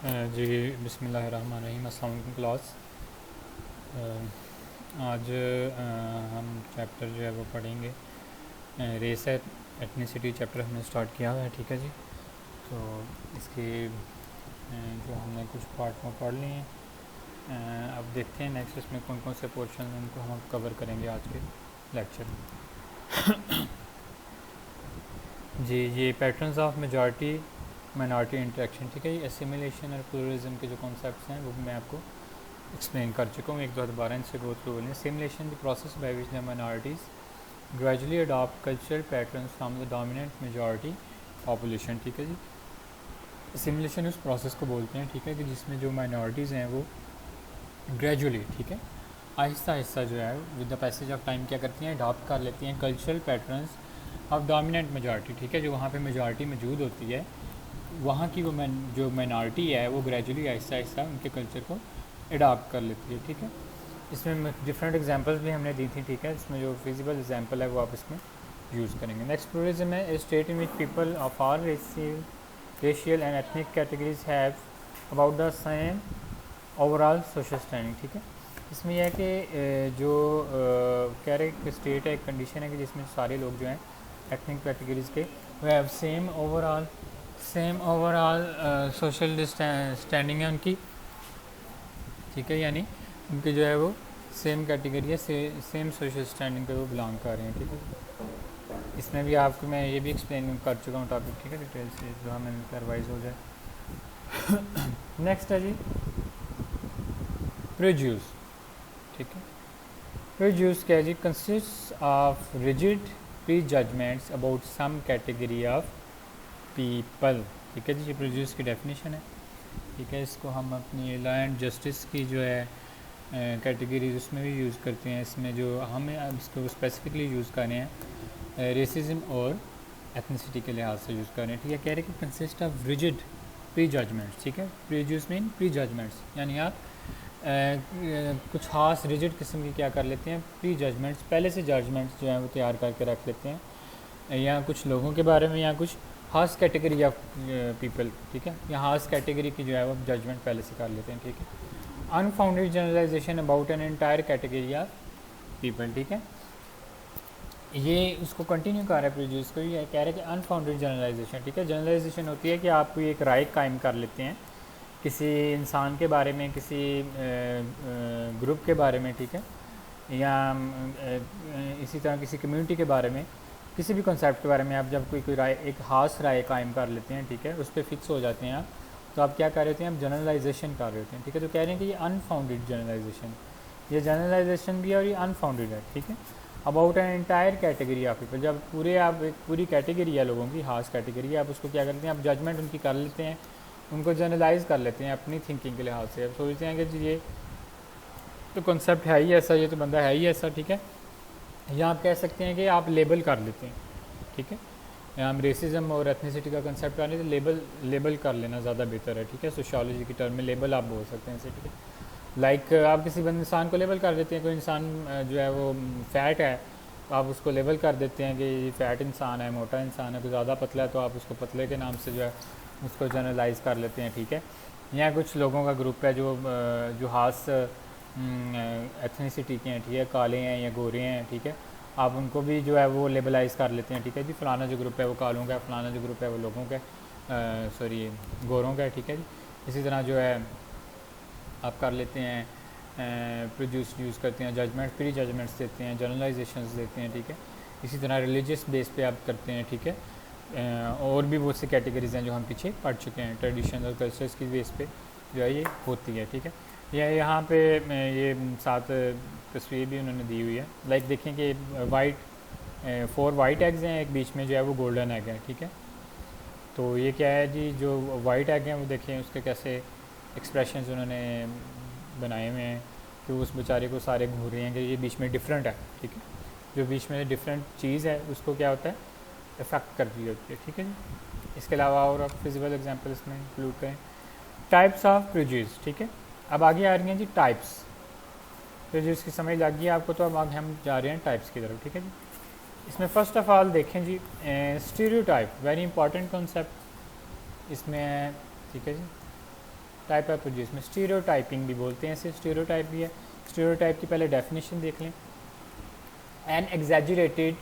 जी बिस्मिल्लाहिर्रहमानिर्रहीम। अस्सलाम वालेकुम क्लास। आज हम चैप्टर जो है वो पढ़ेंगे। रेस एथनिसिटी चैप्टर हमने स्टार्ट किया हुआ है, ठीक है जी। तो इसके जो हमने कुछ पार्ट में पढ़ लिए हैं, अब देखते हैं नेक्स्ट इसमें कौन कौन से पोर्शन हैं, उनको हम कवर करेंगे आज के लेक्चर में। जी, ये patterns of majority minority interaction, ठीक है। ये एसिमिलेशन और प्लूरलिज्म के जो कॉन्सेप्ट्स हैं वो भी मैं आपको एक्सप्लेन कर चुका हूँ, एक दो दोबारा इनसे गो थ्रू बोलें। Simulation the process by which the minorities gradually adopt cultural patterns from the dominant majority population, ठीक है जी। सिमुलेशन उस प्रोसेस को बोलते हैं, ठीक है, कि जिसमें जो माइनॉरिटीज़ हैं वो ग्रेजुअली, ठीक है, आहिस्ता आहिस्ता जो है with the passage of time क्या करती हैं, अडॉप्ट कर लेती हैं cultural patterns of dominant majority, ठीक है। जो वहाँ पे मेजॉरिटी मौजूद होती है, वहाँ की वो जो माइनॉरिटी है वो ग्रेजुअली आहिस्ता आहिस्ता उनके कल्चर को अडॉप्ट कर लेती है, ठीक है। इसमें डिफरेंट एग्जांपल्स भी हमने दी थी, ठीक है। इसमें जो फिजिबल एग्जांपल है वो आप इसमें यूज़ करेंगे। नेक्स्ट प्लूरलिज्म है a state in which people of all racial and ethnic categories have about the same overall social standing, ठीक है। इसमें यह है कि जो कह रहे एक स्टेट है, एक कंडीशन है कि जिसमें सारे लोग जो हैं एथनिक कैटेगरीज के वो have same overall social standing है उनकी, ठीक है। यानी उनकी जो है वो सेम कैटेगरी है, सेम सोशल स्टैंडिंग पे वो बिलोंग कर रहे हैं, ठीक है। इसमें भी आपको मैं ये भी एक्सप्लेन कर चुका हूँ टॉपिक, ठीक है, डिटेल से, जो हमें रिवाइज हो जाए। नेक्स्ट है जी प्रेज्यूस, ठीक है। प्रेज्यूस क्या है जी, consist of rigid prejudgements about some category of people, ठीक है जी। ये प्रेज्यूस की डेफिनेशन है, ठीक है। इसको हम अपनी लॉ एंड जस्टिस की जो है कैटेगरीज उसमें भी यूज़ करते हैं। इसमें जो हमें अब इसको स्पेसिफिकली यूज़ कर रहे हैं रेसिज्म और एथनिसिटी के लिहाज से यूज़ कर रहे हैं, ठीक है। कह रहे हैं कि consist of rigid prejudgments, ठीक है। प्रीज्यूस मीन प्री जजमेंट्स, यानी आप कुछ खास रिजिड किस्म की क्या कर लेते हैं, प्री जजमेंट्स, पहले से जजमेंट्स जो हैं वो तैयार करके रख लेते हैं, या कुछ लोगों के बारे में या कुछ खास कैटेगरी ऑफ पीपल, ठीक है, या खास कैटेगरी की जो है वो जजमेंट पहले से कर लेते हैं, ठीक है। Unfounded generalization about an entire category of people, ठीक है। ये उसको कंटिन्यू कर रहा है प्रीज्यूस को, ये कह रहे हैं कि अनफाउंडेड जनरलाइजेशन, ठीक है। जनरलाइजेशन होती है कि आप कोई एक राय कायम कर लेते हैं किसी इंसान के बारे में, किसी ग्रुप के बारे में, ठीक है, या इसी तरह किसी कम्युनिटी के बारे में, किसी भी कॉन्सेप्ट के बारे में आप जब कोई राय, एक खास राय कायम कर लेते हैं, ठीक है, उस पर फिक्स हो जाते हैं आप, तो आप क्या कर रहे होते हैं, आप जनरलाइजेशन कर रहे होते हैं, ठीक है। तो कह रहे हैं कि ये अनफाउंडेड जनरलाइजेशन, ये जनरलाइजेशन भी है और ये अनफाउंडेड है, ठीक है। About an entire category of people, जब पूरे आप एक पूरी कैटेगरी है लोगों की, खास कैटेगरी है, आप उसको क्या करते हैं, आप जजमेंट उनकी कर लेते हैं, उनको जनरलाइज कर लेते हैं अपनी थिंकिंग के लिहाज से। अब सोचते हैं कि ये तो कॉन्सेप्ट है ही ऐसा, ये तो बंदा है ही ऐसा, ठीक है। या आप कह सकते हैं कि आप लेबल कर लेते हैं, ठीक है। या हम रेसिज्म और एथनिसिटी का कंसेप्ट कर लेते हैं, लेबल कर लेना ज़्यादा बेहतर है, ठीक है। सोशियोलॉजी की टर्म में लेबल आप बोल सकते हैं इसे, ठीक है। लाइक आप किसी इंसान को लेबल कर देते हैं, कोई इंसान जो है वो फ़ैट है, तो आप उसको लेबल कर देते हैं कि ये फ़ैट इंसान है, मोटा इंसान है। कोई ज़्यादा पतला है तो आप उसको पतले के नाम से जो है उसको जनरलाइज कर लेते हैं, ठीक है। या कुछ लोगों का ग्रुप है जो खास एथनिसिटी के हैं, ठीक है, काले हैं या गोरे हैं, ठीक है, आप उनको भी जो है वो लेबलाइज़ कर लेते हैं, ठीक है जी। फलाना जो ग्रुप है वो कालों का है, फलाना जो ग्रुप है वो लोगों का, सॉरी गोरों का है, ठीक है जी। इसी तरह जो है आप कर लेते हैं, प्रोड्यूस यूज़ करते हैं, जजमेंट प्री जजमेंट्स देते हैं, जनरलाइजेशंस देते हैं, ठीक है। इसी तरह रिलीजियस बेस पे आप करते हैं, ठीक है। और भी बहुत सी कैटेगरीज हैं जो हम पीछे पढ़ चुके हैं, ट्रेडिशन और कल्चर्स की बेस पे जो है ये होती है, ठीक है। यहाँ पे ये साथ तस्वीर भी उन्होंने दी हुई है। लाइक देखें कि फोर वाइट एग्स हैं, एक बीच में जो है वो गोल्डन एग है, ठीक है। तो ये क्या है जी, जो वाइट एग हैं वो देखें उसके कैसे एक्सप्रेशंस उन्होंने बनाए हुए हैं कि उस बेचारे को सारे घूर रहे हैं कि ये बीच में डिफरेंट है, ठीक है। जो बीच में डिफरेंट चीज़ है उसको क्या होता है, इफेक्ट कर रही होती है, ठीक है जी। इसके अलावा और आप फिजिबल एग्जांपल इसमें इंक्लूड करें। टाइप्स ऑफ प्रेजुडिस, ठीक है। अब आगे आ रही हैं जी टाइप्स। प्रेजुडिस की समझ लग गई आपको, तो अब आगे हम जा रहे हैं टाइप्स की तरफ, ठीक है जी। इसमें फ़र्स्ट ऑफ ऑल देखें जी स्टीरियोटाइप, वेरी इंपॉर्टेंट कॉन्सेप्ट इसमें, ठीक है जी। टाइप ऑफ प्रोड्यूस में स्टीरियोटाइपिंग भी बोलते हैं इसे, स्टीरियोटाइप भी है। स्टीरियोटाइप की पहले डेफिनेशन देख लें। An exaggerated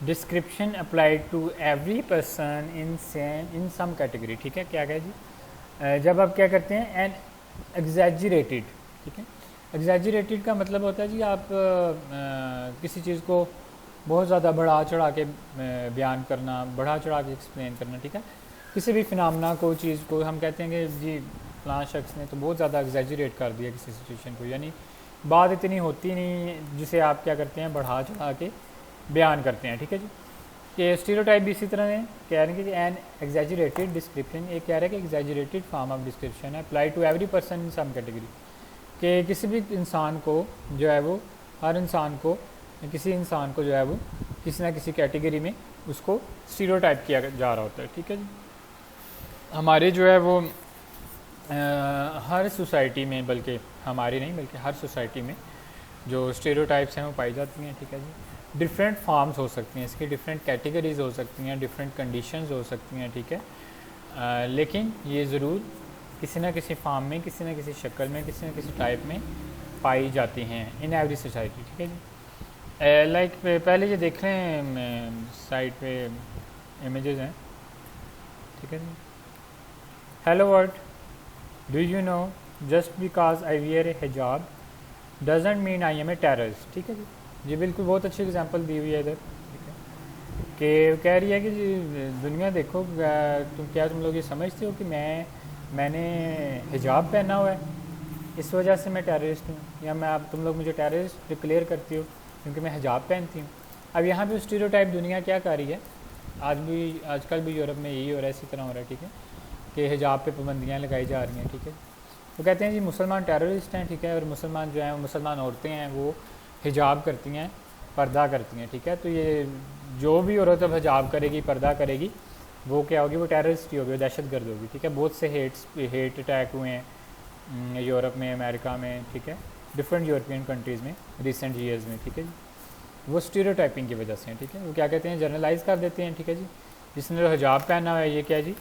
description applied to every person in some category. ठीक है, क्या कहे जी, जब आप क्या करते हैं एन एग्जैजुरेटेड, ठीक है, एग्जैजुरेटेड का मतलब होता है जी आप किसी चीज़ को बहुत ज़्यादा बढ़ा चढ़ा के बयान करना, बढ़ा चढ़ा के एक्सप्लेन करना। ठीक है, किसी भी फिनोमेना को, चीज़ को हम कहते हैं कि जी फलां शख्स ने तो बहुत ज़्यादा एग्जैजुरेट कर दिया किसी सिचुएशन को, यानी बात इतनी होती नहीं जिसे आप क्या करते हैं बढ़ा चढ़ा के बयान करते हैं। ठीक है जी, कि स्टीरियोटाइप भी इसी तरह है, कह रहे हैं कि एन एग्जैजुरेटेड डिस्क्रिप्शन, एक कह रहा है कि एग्जैजुरेटेड फॉर्म ऑफ डिस्क्रिप्शन है apply to every person in some category, कि किसी भी इंसान को जो है वो, हर इंसान को, किसी इंसान को जो है वो किसी ना किसी कैटेगरी में उसको स्टीरियोटाइप किया जा रहा होता है। ठीक है जी, हमारे जो है वो हर सोसाइटी में, बल्कि हमारी नहीं बल्कि हर सोसाइटी में जो स्टीरियोटाइप्स हैं वो पाई जाती हैं। ठीक है जी, डिफरेंट फॉर्म्स हो सकती हैं इसकी, डिफरेंट कैटेगरीज हो सकती हैं, डिफरेंट कंडीशंस हो सकती हैं। ठीक है, लेकिन ये ज़रूर किसी ना किसी फॉर्म में, किसी न किसी शक्ल में, किसी न किसी टाइप में पाई जाती हैं इन एवरी सोसाइटी। ठीक है जी, लाइक पहले ये देख रहे हैं साइट पे इमेजेस हैं। ठीक है जी, hello world, do you know just because I wear a hijab doesn't mean I am a terrorist. ठीक है जी, ये बिल्कुल बहुत अच्छी एग्जांपल दी हुई है इधर। ठीक है, कि कह रही है कि दुनिया देखो, तुम लोग ये समझते हो कि मैंने हिजाब पहना हुआ है, इस वजह से मैं टेररिस्ट हूँ, या तुम लोग मुझे टेररिस्ट डिक्लेयर करती हो क्योंकि मैं हिजाब पहनती हूँ। अब यहाँ पे स्टीरियोटाइप दुनिया क्या कर रही है, आजकल भी यूरोप में यही हो रहा है, इसी तरह हो रहा है। ठीक है, कि हिजाब पे पाबंदियाँ लगाई जा रही हैं। ठीक है, वो कहते हैं जी मुसलमान टेररिस्ट हैं। ठीक है, और मुसलमान जो हैं, मुसलमान औरतें हैं, वो हिजाब करती हैं, पर्दा करती हैं। ठीक है, तो ये जो भी औरत अब हिजाब करेगी, पर्दा करेगी, वो क्या होगी, वो टेररिस्ट ही होगी, वो दहशत गर्द होगी। ठीक है, बहुत से हेट अटैक हुए हैं यूरोप में, अमेरिका में। ठीक है, डिफरेंट यूरोपियन कंट्रीज़ में रिसेंट ईयर्स में। ठीक है जी, वो स्टीरियोटाइपिंग की वजह से हैं। ठीक है, वो क्या कहते हैं, जनरलाइज कर देते हैं। ठीक है जी, जिसने जो हिजाब पहना हुआ है ये क्या जी,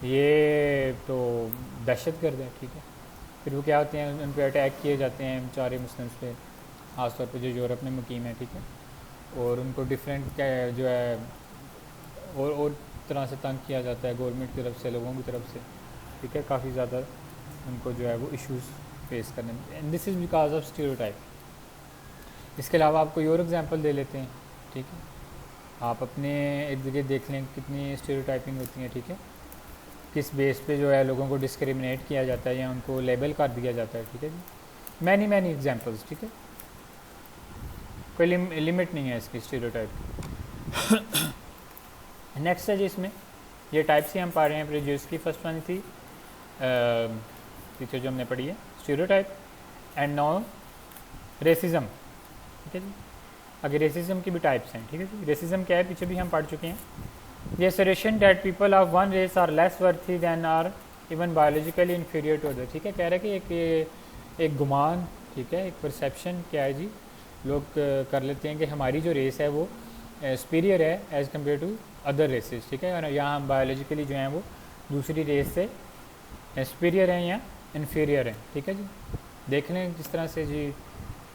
ये तो दहशत गर्द है। ठीक है, फिर वो क्या होते हैं, उन पर अटैक किए जाते हैं बेचारे मुस्लिम्स पे, ख़ासतौर पर जो यूरोप में मुकीम है। ठीक है, और उनको डिफरेंट क्या जो है और तरह से तंग किया जाता है गवर्नमेंट की तरफ से, लोगों की तरफ से। ठीक है, काफ़ी ज़्यादा उनको जो है वो इश्यूज़ फेस करने, and this is because of stereotype. इसके अलावा आपको और एग्जांपल दे लेते हैं। ठीक है, आप अपने इर्द गिर्द देख लें कितनी स्टीरियोटाइपिंग होती है। ठीक है, किस बेस पे जो है लोगों को डिस्क्रिमिनेट किया जाता है या उनको लेबल कर दिया जाता है। ठीक है जी, मैनी एग्जांपल्स। ठीक है, कोई लिमिट नहीं है इसकी स्टीरियोटाइप की। नेक्स्ट है जी, इसमें ये टाइप से हम पढ़ रहे हैं प्रेजुडिस की। फर्स्ट वन थी पीछे जो हमने पढ़ी है, स्टीरियोटाइप एंड नाउ रेसिज्म। ठीक है जी, आगे रेसिज्म की भी टाइप्स हैं। ठीक है जी, रेसिज्म क्या है पीछे भी हम पढ़ चुके हैं। ये assertion that people of one race are less worthy than are even biologically inferior to other। ठीक है, कह रहा है कि एक गुमान, ठीक है, एक परसेप्शन क्या है जी, लोग कर लेते हैं कि हमारी जो रेस है वो सुपीरियर है as compared to other races. ठीक है, और यहाँ हम बायोलॉजिकली जो हैं वो दूसरी रेस से सुपीरियर हैं या इन्फीरियर हैं। ठीक है जी, देख लें जिस तरह से जी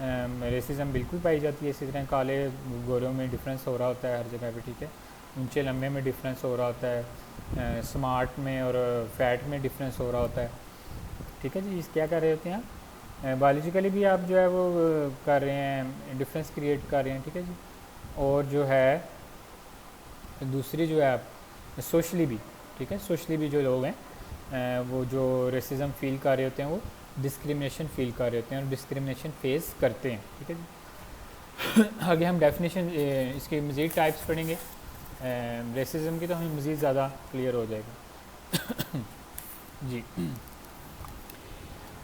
रेसिज्म बिल्कुल पाई जाती है, इसी तरह काले गोरों में डिफरेंस हो रहा होता है हर जगह पे। ठीक है, ऊंचे लंबे में डिफरेंस हो रहा होता है, स्मार्ट में और फैट में डिफरेंस हो रहा होता है। ठीक है जी, क्या कर रहे होते हैं आप, बायोलॉजिकली भी आप जो है वो कर रहे हैं, डिफरेंस क्रिएट कर रहे हैं। ठीक है जी, और जो है दूसरी जो है आप सोशली भी, ठीक है, सोशली भी जो लोग हैं वो जो रेसिज्म फील कर रहे होते हैं वो डिस्क्रिमिनेशन फील कर रहे होते हैं और डिस्क्रिमिनेशन फेस करते हैं। ठीक है जी, आगे हम डेफिनेशन इसके मज़ीद टाइप्स पढ़ेंगे रेसिज्म की, तो हमें मज़ीद ज़्यादा क्लियर हो जाएगा। जी,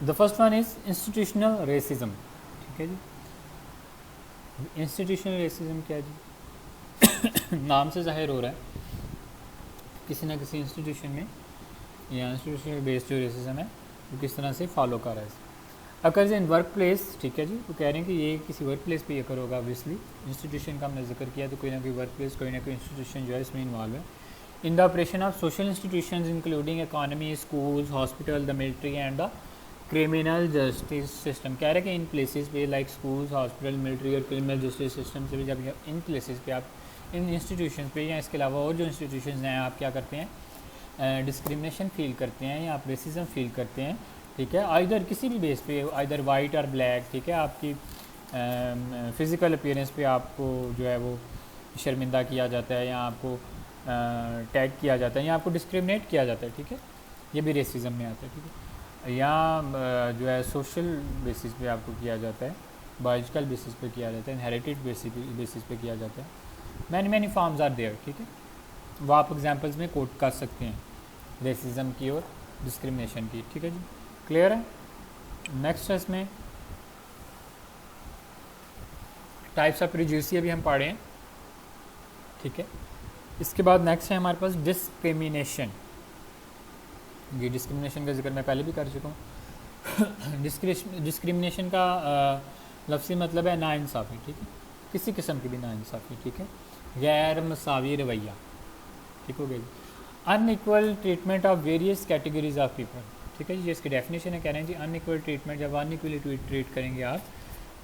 the first one is institutional racism. ठीक है जी, इंस्टीट्यूशनल रेसिज्म क्या है जी, नाम से जाहिर हो रहा है किसी न किसी इंस्टीट्यूशन में या इंस्टीट्यूशनल बेस्ड जो रेसिज्म है वो किस तरह से फॉलो कर रहा है। Occurs in work place. ठीक है जी, वो कह रहे हैं कि ये किसी वर्क प्लेस पे अकर होगा। ऑब्वियसली इंस्टीट्यूशन का हमने जिक्र किया, तो कोई ना कोई वर्क प्लेस, कोई ना कोई इंस्टीट्यूशन जो है इसमें इन्वॉल्व है। In the operation of social institutions including economy, schools, hospital, the military and the criminal justice system. कह रहे हैं कि इन प्लेसेस पे लाइक स्कूल्स, हॉस्पिटल, मिलिट्री और क्रिमिनल जस्टिस सिस्टम से भी जब इन प्लेसेस पे आप इन इंस्टीट्यूशंस पे या इसके अलावा और जो इंस्टीट्यूशंस हैं आप क्या करते हैं, डिस्क्रिमिनेशन फील करते हैं या आप रेसिज्म फील करते हैं, ठीक है, आइदर किसी भी बेस पे, आइदर वाइट और ब्लैक, ठीक है, आपकी फ़िज़िकल अपीयरेंस पे आपको जो है वो शर्मिंदा किया जाता है या आपको टैग किया जाता है या आपको डिस्क्रिमिनेट किया जाता है, ठीक है, ये भी रेसिज्म में आता है, ठीक है, या जो है सोशल बेसिस पे आपको किया जाता है, बायोलॉजिकल बेसिस पे किया जाता है, इनहेरिटेड बेसिस पे किया जाता है। मैनी फॉर्म्स आर देयर, ठीक है, वो आप एग्जांपल्स में कोट कर सकते हैं रेसिज्म की और डिस्क्रिमिनेशन की, ठीक है जी, क्लियर है। नेक्स्ट है इसमें टाइप्स ऑफ प्रेजुडिस भी हम पढ़े हैं, ठीक है। इसके बाद नेक्स्ट है हमारे पास डिस्क्रिमिनेशन। ये डिस्क्रिमिनेशन का जिक्र मैं पहले भी कर चुका हूँ। डिस्क्रिमिनेशन का लफ्ज़ी मतलब है नाइंसाफ़ी, ठीक है, किसी किस्म की भी नाइंसाफ़ी, ठीक है, गैर मसावी रवैया, ठीक हो गया जी। Unequal treatment of various categories of people, ठीक है जी, इसकी डेफिनेशन है, कह रहे हैं जी अनइक्वल ट्रीटमेंट, जब अनइक्वली ट्रीट करेंगे आप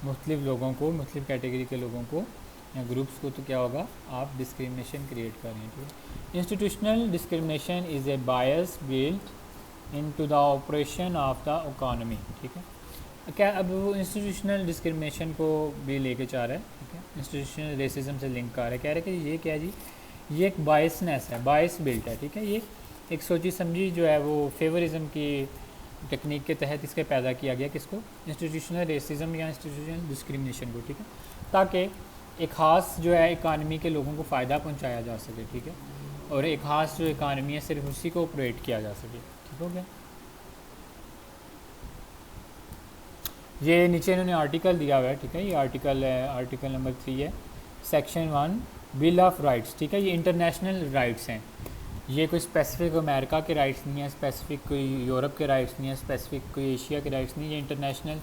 मुख्तलिफ लोगों को, मुख्तलिफ कैटेगरी के लोगों को या ग्रुप्स को, तो क्या होगा, आप डिस्क्रिमिनेशन क्रिएट कर रहे हैं, ठीक है। Institutional discrimination is a bias built into the operation of the economy, ठीक है। क्या अब वो इंस्टीट्यूशनल डिस्क्रिमिनेशन को भी लेके चाह रहा है, ठीक है, इंस्टीट्यूशनल रेसिज्म से लिंक कर रहा है, कह रहा है कि ये क्या जी, ये एक बायसनेस है, बायस बिल्ट है, ठीक है, ये एक सोची समझी जो है वो फेवरिज्म की टेक्निक के तहत इसके पैदा किया गया, किसको, इंस्टीट्यूशनल रेसिज्म या इंस्टीट्यूशनल डिस्क्रिमिनेशन को, ठीक है, ताकि एक ख़ास जो है इकानमी के लोगों को फ़ायदा पहुंचाया जा सके, ठीक है, और एक ख़ास जो इकानमी है सिर्फ उसी को ऑपरेट किया जा सके, ठीक हो गया। ये नीचे इन्होंने आर्टिकल दिया हुआ है, ठीक है, ये आर्टिकल है, आर्टिकल नंबर 3 है, सेक्शन 1 बिल ऑफ राइट्स, ठीक है, ये इंटरनेशनल राइट्स हैं, ये कोई स्पेसिफिक अमेरिका के राइट्स नहीं है, स्पेसिफिक कोई यूरोप के राइट्स नहीं है, स्पेसिफिक कोई एशिया के राइट्स नहीं है, ये इंटरनेशनल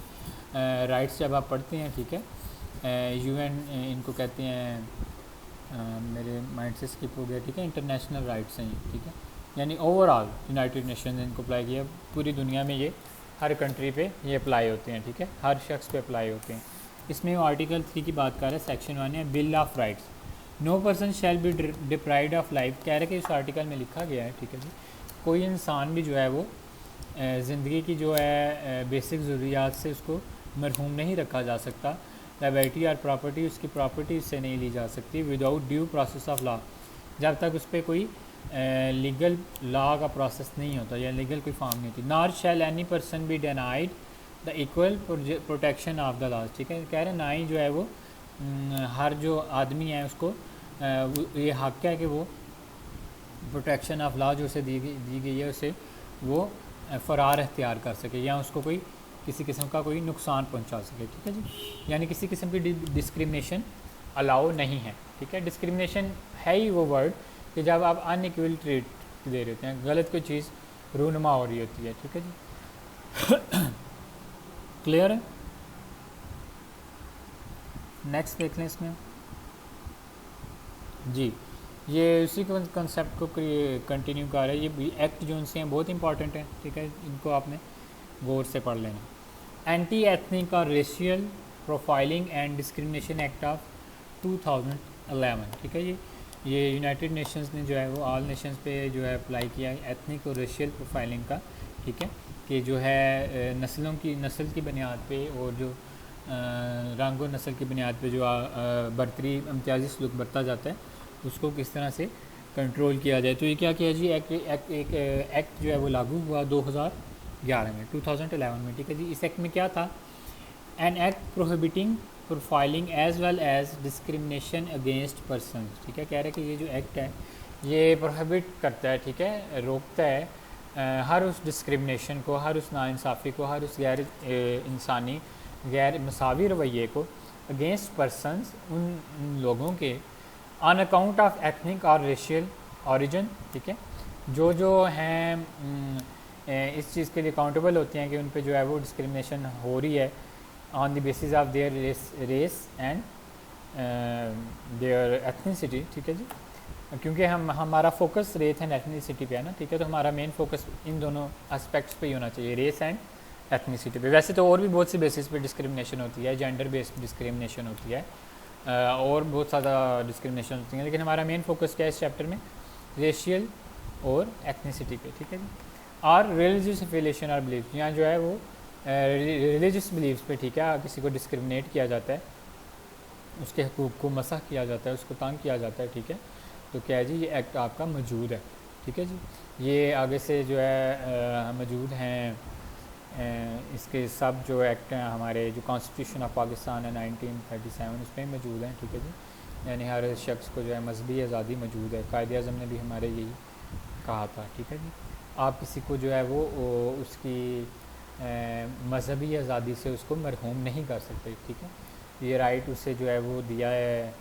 राइट्स जब आप पढ़ते हैं, ठीक है, यूएन इनको कहते हैं, मेरे माइंड से स्किप हो गया, ठीक है, इंटरनेशनल राइट्स हैं ये, ठीक है, यानी ओवरऑल यूनाइटेड नेशन इनको अप्लाई किया, पूरी दुनिया में ये हर कंट्री पे ये अप्लाई होते हैं, ठीक है, हर शख्स पे अप्लाई होते हैं। इसमें वो आर्टिकल 3 की बात कर रहा है, सेक्शन 1 है bill of rights, no person shall be deprived of life, कह रहे कि इस आर्टिकल में लिखा गया है, ठीक है जी, कोई इंसान भी जो है वो ज़िंदगी की जो है बेसिक ज़रूरियात से उसको मरहूम नहीं रखा जा सकता, लाइबिलिटी और प्रॉपर्टी, उसकी प्रॉपर्टी उससे नहीं ली जा सकती without due process of law, जब तक उस पर कोई लीगल लॉ का प्रोसेस नहीं होता या लीगल कोई फॉर्म नहीं होती। Nor shall any person be denied the equal protection of the laws, ठीक है, कह रहे ना ही जो है वो हर जो आदमी है उसको ये हक है कि वो प्रोटेक्शन ऑफ लॉ जो उसे दी गई है उसे वो फ़रार अख्तियार कर सके या उसको कोई किसी किस्म का कोई नुकसान पहुंचा सके, ठीक है जी, यानी किसी किस्म की डिस्क्रिमिनेशन अलाउ नहीं है, ठीक है। डिस्क्रिमिनेशन है ही वो वर्ड कि जब आप अनइक्वल ट्रीट दे रहे हैं, गलत कोई चीज़ रूनुमा हो रही होती है, ठीक है जी, क्लियर है। नेक्स्ट देख लें इसमें जी, ये उसी कंसेप्ट को कंटिन्यू कर रहा है, ये एक्ट जो उनसे हैं बहुत इंपॉर्टेंट है, ठीक है, इनको आपने गौर से पढ़ लेना। एंटी एथनिक और racial profiling and discrimination act of 2011, ठीक है, ये यूनाइटेड नेशंस ने जो है वो ऑल नेशंस पे जो है अप्लाई किया है एथनिक और रेशियल प्रोफाइलिंग का, ठीक है, कि जो है नस्ल की बुनियाद पे और जो रंग और नस्ल की बुनियाद पे जो बरतरी इम्तियाजी सलूक बरता जाता है उसको किस तरह से कंट्रोल किया जाए। तो ये क्या किया जी, एक एक्ट जो है वो लागू हुआ 2011 में, 2011 में, ठीक है जी। इस एक्ट में क्या था, an act prohibiting profiling as well as discrimination against person, ठीक है, कह रहे हैं कि ये जो एक्ट है ये प्रोहिबिट करता है, ठीक है, रोकता है हर उस डिस्क्रिमिनेशन को, हर उस नाइंसाफ़ी को, हर उस गैर इंसानी गैर मसावी रवैये को अगेंस्ट पर्सनस, उन लोगों के ऑन अकाउंट ऑफ एथनिक और रेशियल ओरिजिन, ठीक है, जो हैं इस चीज़ के लिए अकाउंटेबल होते हैं कि उन पे जो है वो डिस्क्रिमिनेशन हो रही है on the basis of their race and their ethnicity, ठीक है जी। क्योंकि हमारा फोकस रेस एंड एथनिसिटी पे है ना, ठीक है, तो हमारा मेन फोकस इन दोनों एस्पेक्ट्स पे ही होना चाहिए, रेस एंड एथनिसिटी पे। वैसे तो और भी बहुत सी बेसिस पे डिस्क्रिमिनेशन होती है, जेंडर बेस्ड डिस्क्रिमिनेशन होती है, और बहुत ज़्यादा डिस्क्रिमिनेशन होती है, लेकिन हमारा मेन फोकस क्या है इस चैप्टर में, रेशियल और एथनिसिटी पे, ठीक है जी। और रिलीजियस एफिलिएशन और बिलीफ, यहाँ जो है वो रिलीजियस बिलीव्स पे, ठीक है, किसी को डिस्क्रिमिनेट किया जाता है, उसके हकूक़ को मसह किया जाता है, उसको तंग किया जाता है, ठीक है, तो क्या है जी, ये एक्ट आपका मौजूद है, ठीक है जी। ये आगे से जो है मौजूद हैं, इसके सब जो एक्ट हैं हमारे, जो कॉन्स्टिट्यूशन ऑफ पाकिस्तान है 1937 उसमें मौजूद हैं, ठीक है जी। यानी हर शख्स को जो है मजहबी आज़ादी मौजूद है, कायदे आज़म ने भी हमारे यही कहा था, ठीक है जी। आप किसी को जो है वो उसकी मजहबी आज़ादी से उसको मरहूम नहीं कर सकते, ठीक है, ये राइट उसे जो है वो दिया है,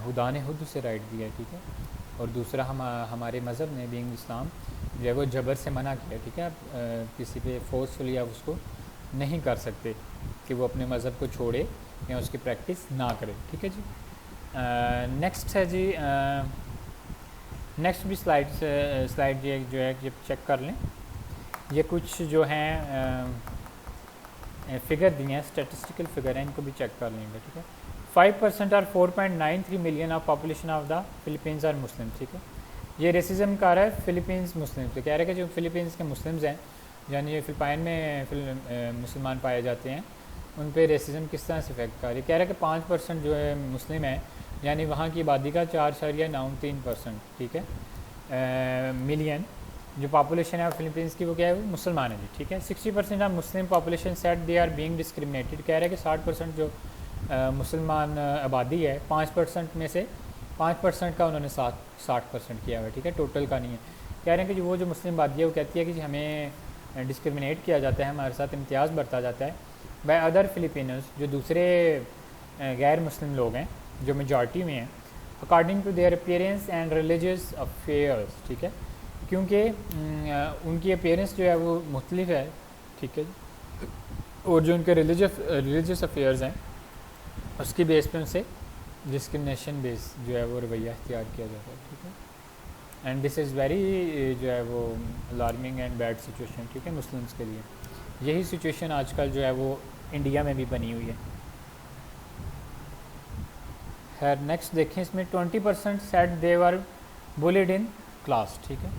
खुदा ने खुद उसे राइट दिया है, ठीक है। और दूसरा हमारे मज़हब ने बीइंग इस्लाम जो है वो जबर से मना किया, ठीक है, आप किसी पे फोर्सफुली आप उसको नहीं कर सकते कि वो अपने मज़हब को छोड़े या उसकी प्रैक्टिस ना करे, ठीक है जी। नेक्स्ट है जी, नेक्स्ट भी स्लाइड ये जो है ये चेक कर लें, ये कुछ जो हैं फिगर दिए हैं, स्टेटिस्टिकल फिगर हैं, इनको भी चेक कर लेंगे, ठीक है। 5% और 4.93 million of population of the Philippines are Muslim, ठीक है। ये रेसिज्म का रहा है फिलीपींस मुस्लिम, तो कह रहे हैं कि जो फिलीपींस के मुस्लिम्स हैं, यानी ये फिलिपाइन में मुसलमान पाए जाते हैं, उन पे रेसिज्म किस तरह से इफेक्ट कर रही है। कह रहे हैं कि 5% जो है मुस्लिम है, यानी वहाँ की आबादी का 4.93%, ठीक है, मिलियन जो पॉपुलेशन है फिलीपींस की, वो क्या है, वो मुसलमान है जी, ठीक है। 60% of Muslim population said they are being discriminated, कह रहे हैं कि 60% जो मुसलमान आबादी है, 5% में से 5% का उन्होंने 60% किया हुआ है, ठीक है, टोटल का नहीं है। कह रहे हैं कि वो जो मुस्लिम आबादी है वो कहती है कि हमें डिस्क्रिमिनेट किया जाता है, हमारे साथ इम्तियाज़ बरता जाता है बाय अदर फिलिपिनोज, जो दूसरे गैर मुस्लिम लोग हैं जो मेजॉरिटी में हैं, according to their appearance and religious affairs, ठीक है, क्योंकि उनकी अपीयरेंस जो है वो मुख्तलिफ है, ठीक है, और जो उनके रिलीजियस अफेयर्स हैं उसकी बेस पे उनसे डिस्क्रिमिनेशन बेस जो है वो रवैया इख्तियार किया जाता है, ठीक है। एंड दिस इज़ वेरी जो है वो अलार्मिंग एंड बैड सिचुएशन, ठीक है, मुस्लिम्स के लिए। यही सिचुएशन आजकल जो है वो इंडिया में भी बनी हुई है। खैर नेक्स्ट देखें, इसमें 20% set they were bullied in class, ठीक है।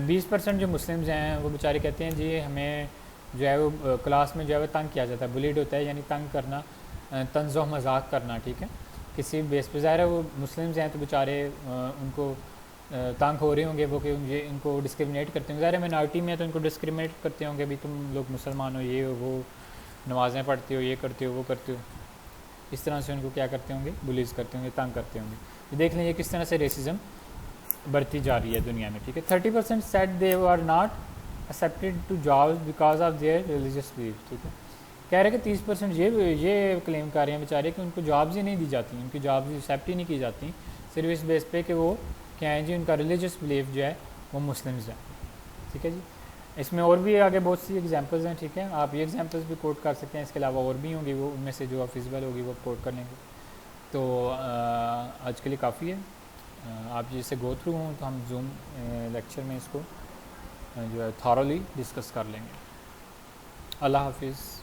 20% जो मुस्लिम्स हैं वो बेचारे कहते हैं जी हमें जो है वो क्लास में जो है वो तंग किया जाता है, बुलिड होता है यानी तंग करना, तंज़ो मजाक करना, ठीक है, किसी बेस पे। ज़ाहिर है वो मुस्लिम्स हैं तो बेचारे उनको तंग हो रहे होंगे वो, कि इनको डिस्क्रिमिनेट करते होंगे, ज़ाहिर है मिनॉरिटी में तो इनको डिस्क्रिमिनेट करते होंगे, भी तुम लोग मुसलमान हो, ये हो वो, नमाज़ें पढ़ते हो, ये करते हो वो करते हो, इस तरह से उनको क्या करते होंगे, बुलीज़ करते होंगे, तंग करते होंगे। देख लें ये किस तरह से रेसिज्म बढ़ती जा रही है दुनिया में, ठीक है। 30% said they are not accepted to jobs because of their religious belief, ठीक है। कह रहे हैं कि 30% ये क्लेम कर रहे हैं बेचारे कि उनको जॉब्स ही नहीं दी जाती, उनकी जॉब्स एक्सेप्ट ही नहीं की जाती, सिर्फ इस बेस पे कि वो क्या है जी, उनका रिलीजियस बिलीफ जो है वो मुस्लिम्स है, ठीक है जी। इसमें और भी आगे बहुत सी एग्जांपल्स हैं, ठीक है, आप ये एग्जांपल्स भी कोट कर सकते हैं, इसके अलावा और भी होंगी, वो उनमें से जो फिजिबल होगी वो कोट कर लेंगे। तो आज के लिए काफ़ी है, आप जिससे गो थ्रू हों तो हम जूम लेक्चर में इसको जो है थॉरली डिस्कस कर लेंगे। अल्लाह हाफिज़।